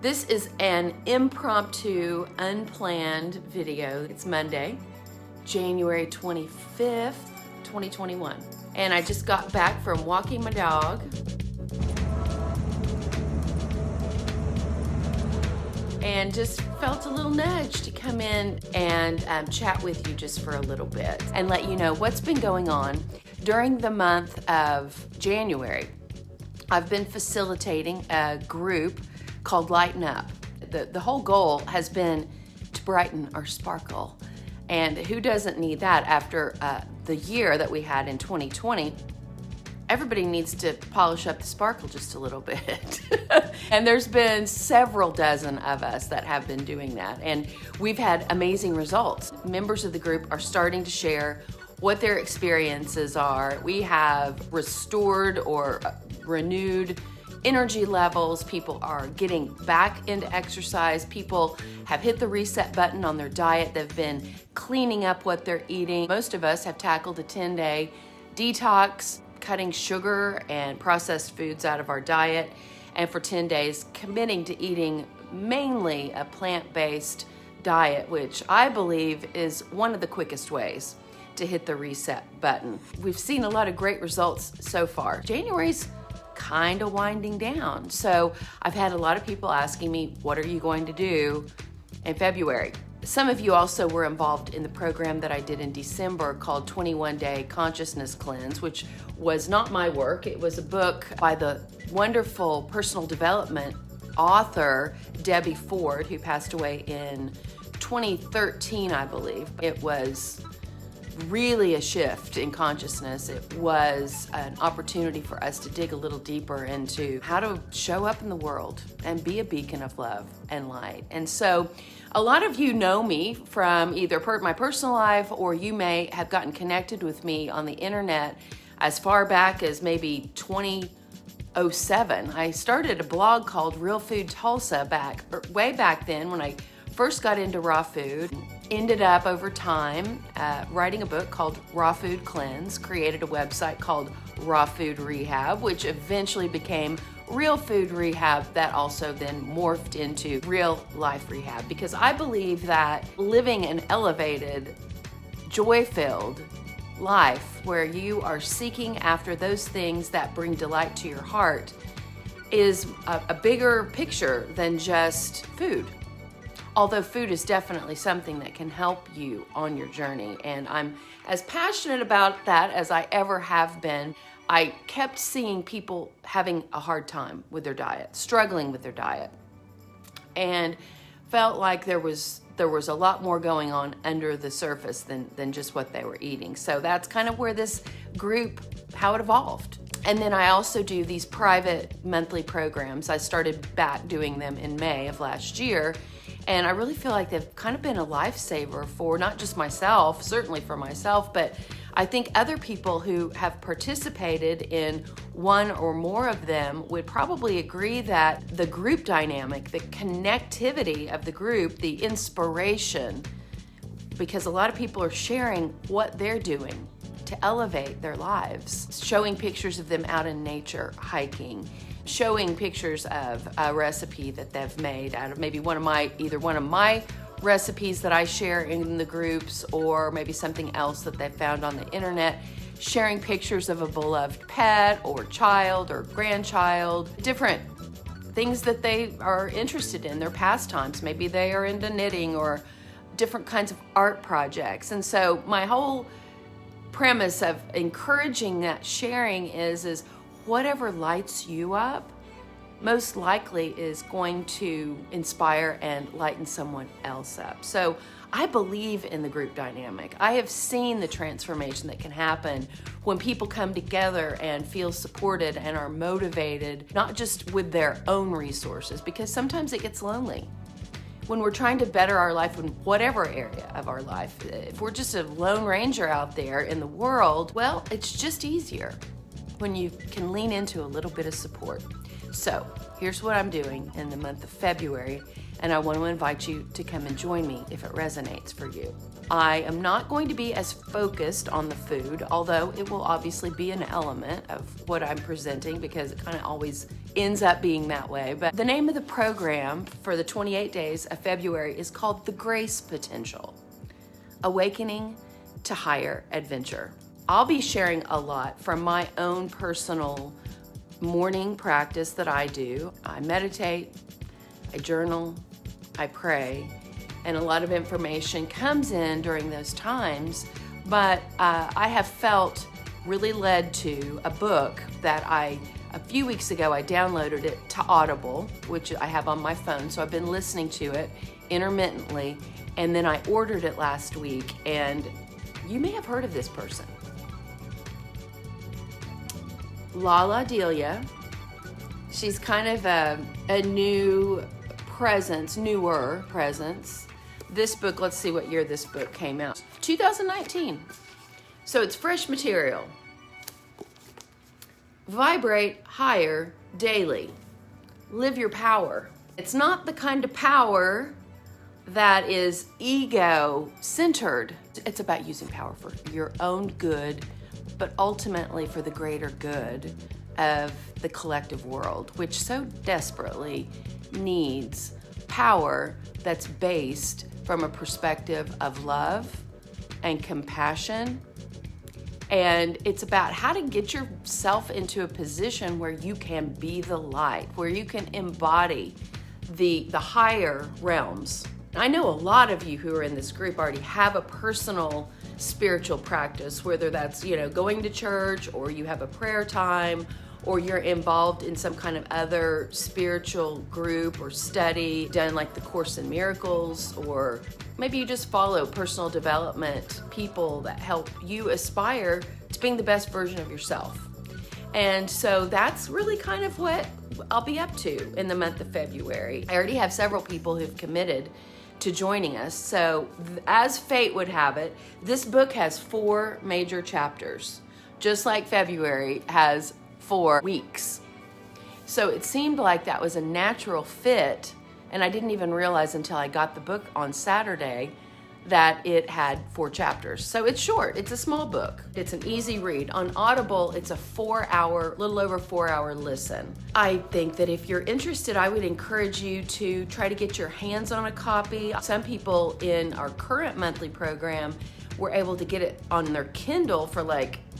This is an impromptu, unplanned video. It's Monday, January 25th, 2021. And I just got back from walking my dog. And just felt a little nudge to come in and chat with you just for a little bit and let you know what's been going on. During the month of January, I've been facilitating a group called Lighten Up. The whole goal has been to brighten our sparkle. And who doesn't need that after the year that we had in 2020? Everybody needs to polish up the sparkle just a little bit. And there's been several dozen of us that have been doing that. And we've had amazing results. Members of the group are starting to share what their experiences are. We have restored or renewed energy levels. People are getting back into exercise. People have hit the reset button on their diet. They've been cleaning up what they're eating. Most of us have tackled a 10-day detox, cutting sugar and processed foods out of our diet, and for 10 days committing to eating mainly a plant-based diet, which I believe is one of the quickest ways to hit the reset button. We've seen a lot of great results so far. January's kind of winding down, so I've had a lot of people asking me, what are you going to do in February? Some of you also were involved in the program that I did in December called 21 Day Consciousness Cleanse, which was not my work. It was a book by the wonderful personal development author Debbie Ford, who passed away in 2013, I believe. It was really a shift in consciousness. It was an opportunity for us to dig a little deeper into how to show up in the world and be a beacon of love and light. And so a lot of you know me from either my personal life, or you may have gotten connected with me on the internet as far back as maybe 2007. I started a blog called Real Food Tulsa way back then when I first got into raw food. Ended up over time writing a book called Raw Food Cleanse, created a website called Raw Food Rehab, which eventually became Real Food Rehab, that also then morphed into Real Life Rehab, because I believe that living an elevated, joy-filled life where you are seeking after those things that bring delight to your heart is a bigger picture than just food. Although food is definitely something that can help you on your journey, and I'm as passionate about that as I ever have been. I kept seeing people having a hard time with their diet, struggling with their diet, and felt like there was a lot more going on under the surface than just what they were eating. So that's kind of where this group, how it evolved. And then I also do these private monthly programs. I started back doing them in May of last year, and I really feel like they've kind of been a lifesaver for not just myself, certainly for myself, but I think other people who have participated in one or more of them would probably agree that the group dynamic, the connectivity of the group, the inspiration, because a lot of people are sharing what they're doing to elevate their lives, showing pictures of them out in nature, hiking, showing pictures of a recipe that they've made out of maybe either one of my recipes that I share in the groups, or maybe something else that they found on the internet, sharing pictures of a beloved pet or child or grandchild, different things that they are interested in, their pastimes. Maybe they are into knitting or different kinds of art projects. And so my whole premise of encouraging that sharing is whatever lights you up most likely is going to inspire and lighten someone else up. So I believe in the group dynamic. I have seen the transformation that can happen when people come together and feel supported and are motivated, not just with their own resources, because sometimes it gets lonely. When we're trying to better our life in whatever area of our life, if we're just a lone ranger out there in the world, well, it's just easier when you can lean into a little bit of support. So here's what I'm doing in the month of February, and I want to invite you to come and join me if it resonates for you. I am not going to be as focused on the food, although it will obviously be an element of what I'm presenting because it kind of always ends up being that way. But the name of the program for the 28 days of February is called The Grace Potential, Awakening to Higher Adventure. I'll be sharing a lot from my own personal morning practice that I do. I meditate, I journal, I pray, and a lot of information comes in during those times, but I have felt really led to a book that a few weeks ago, I downloaded it to Audible, which I have on my phone, so I've been listening to it intermittently, and then I ordered it last week, and you may have heard of this person. Lala Delia. She's kind of a newer presence. This book, let's see what year this book came out. 2019. So it's fresh material. Vibrate higher daily. Live your power. It's not the kind of power that is ego-centered. It's about using power for your own good, but ultimately for the greater good of the collective world, which so desperately needs power that's based from a perspective of love and compassion. And it's about how to get yourself into a position where you can be the light, where you can embody the higher realms. I know a lot of you who are in this group already have a personal spiritual practice, whether that's, going to church, or you have a prayer time, or you're involved in some kind of other spiritual group or study, done like the Course in Miracles, or maybe you just follow personal development people that help you aspire to being the best version of yourself. And so that's really kind of what I'll be up to in the month of February. I already have several people who've committed to joining us. So as fate would have it, this book has 4 major chapters, just like February has 4 weeks. So it seemed like that was a natural fit, and I didn't even realize until I got the book on Saturday that it had 4 chapters. So it's short, it's a small book. It's an easy read. On Audible, it's a little over 4-hour listen. I think that if you're interested, I would encourage you to try to get your hands on a copy. Some people in our current monthly program were able to get it on their Kindle for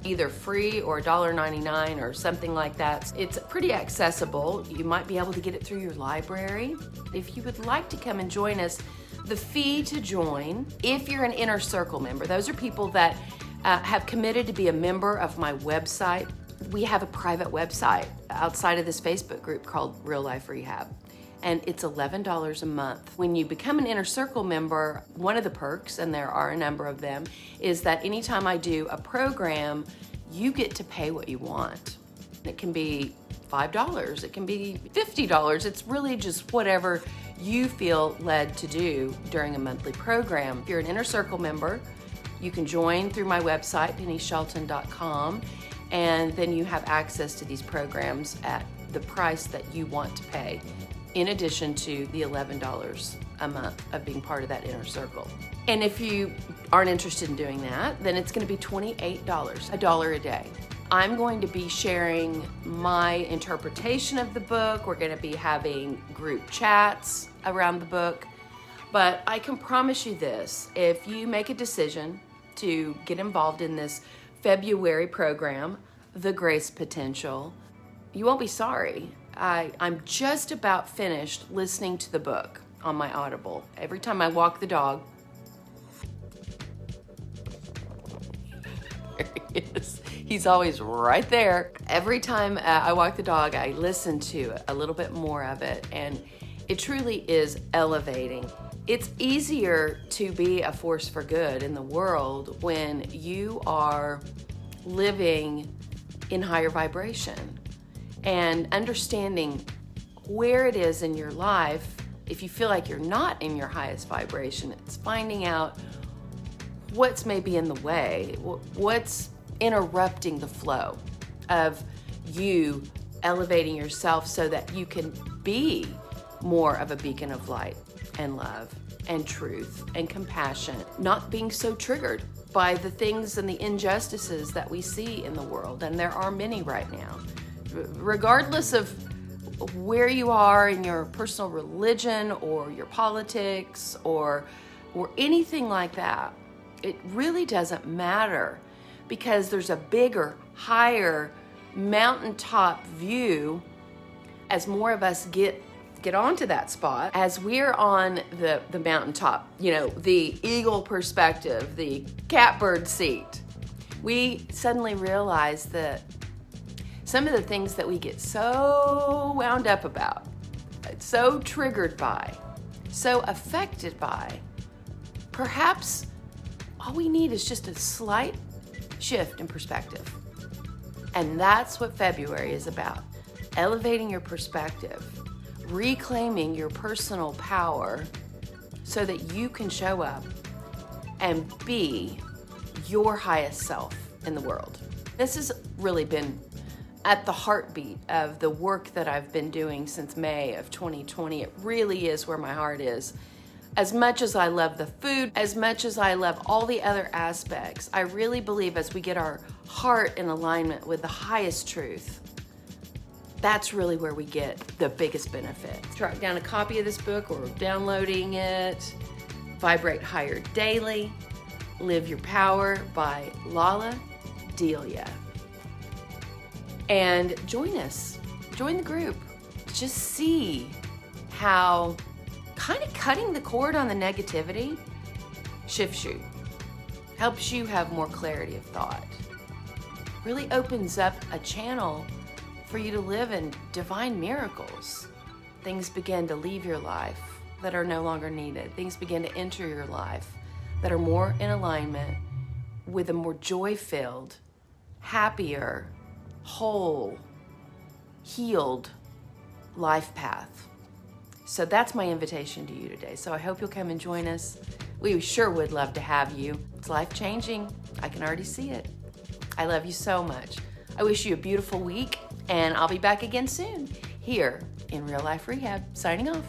either free or $1.99 or something like that. It's pretty accessible. You might be able to get it through your library. If you would like to come and join us, the fee to join, if you're an Inner Circle member, those are people that have committed to be a member of my website. We have a private website outside of this Facebook group called Real Life Rehab, and it's $11 a month. When you become an Inner Circle member, one of the perks, and there are a number of them, is that anytime I do a program, you get to pay what you want. It can be $5, it can be $50. It's really just whatever you feel led to do during a monthly program. If you're an Inner Circle member, you can join through my website, PennyShelton.com, and then you have access to these programs at the price that you want to pay, in addition to the $11 a month of being part of that Inner Circle. And if you aren't interested in doing that, then it's going to be $28, $1 a day. I'm going to be sharing my interpretation of the book. We're going to be having group chats around the book. But I can promise you this, if you make a decision to get involved in this February program, The Grace Potential, you won't be sorry. I'm just about finished listening to the book on my Audible. Every time I walk the dog, there he is. He's always right there. Every time I walk the dog, I listen to a little bit more of it, and it truly is elevating. It's easier to be a force for good in the world when you are living in higher vibration and understanding where it is in your life. If you feel like you're not in your highest vibration, it's finding out what's maybe in the way, what's interrupting the flow of you elevating yourself so that you can be more of a beacon of light and love and truth and compassion, not being so triggered by the things and the injustices that we see in the world, and there are many right now. Regardless of where you are in your personal religion or your politics or anything like that, it really doesn't matter, because there's a bigger, higher mountaintop view as more of us get onto that spot. As we're on the mountaintop, the eagle perspective, the catbird seat, we suddenly realize that some of the things that we get so wound up about, so triggered by, so affected by, perhaps all we need is just a slight shift in perspective. And that's what February is about. Elevating your perspective, reclaiming your personal power so that you can show up and be your highest self in the world. This has really been at the heartbeat of the work that I've been doing since May of 2020. It really is where my heart is. As much as I love the food, as much as I love all the other aspects, I really believe as we get our heart in alignment with the highest truth, that's really where we get the biggest benefit. Track down a copy of this book or downloading it. Vibrate Higher Daily. Live Your Power by Lala Delia. And join us. Join the group. Just see how kind of cutting the cord on the negativity shifts you, helps you have more clarity of thought, really opens up a channel for you to live in divine miracles. Things begin to leave your life that are no longer needed. Things begin to enter your life that are more in alignment with a more joy-filled, happier, whole, healed life path. So that's my invitation to you today. So I hope you'll come and join us. We sure would love to have you. It's life-changing. I can already see it. I love you so much. I wish you a beautiful week, and I'll be back again soon here in Real Life Rehab. Signing off.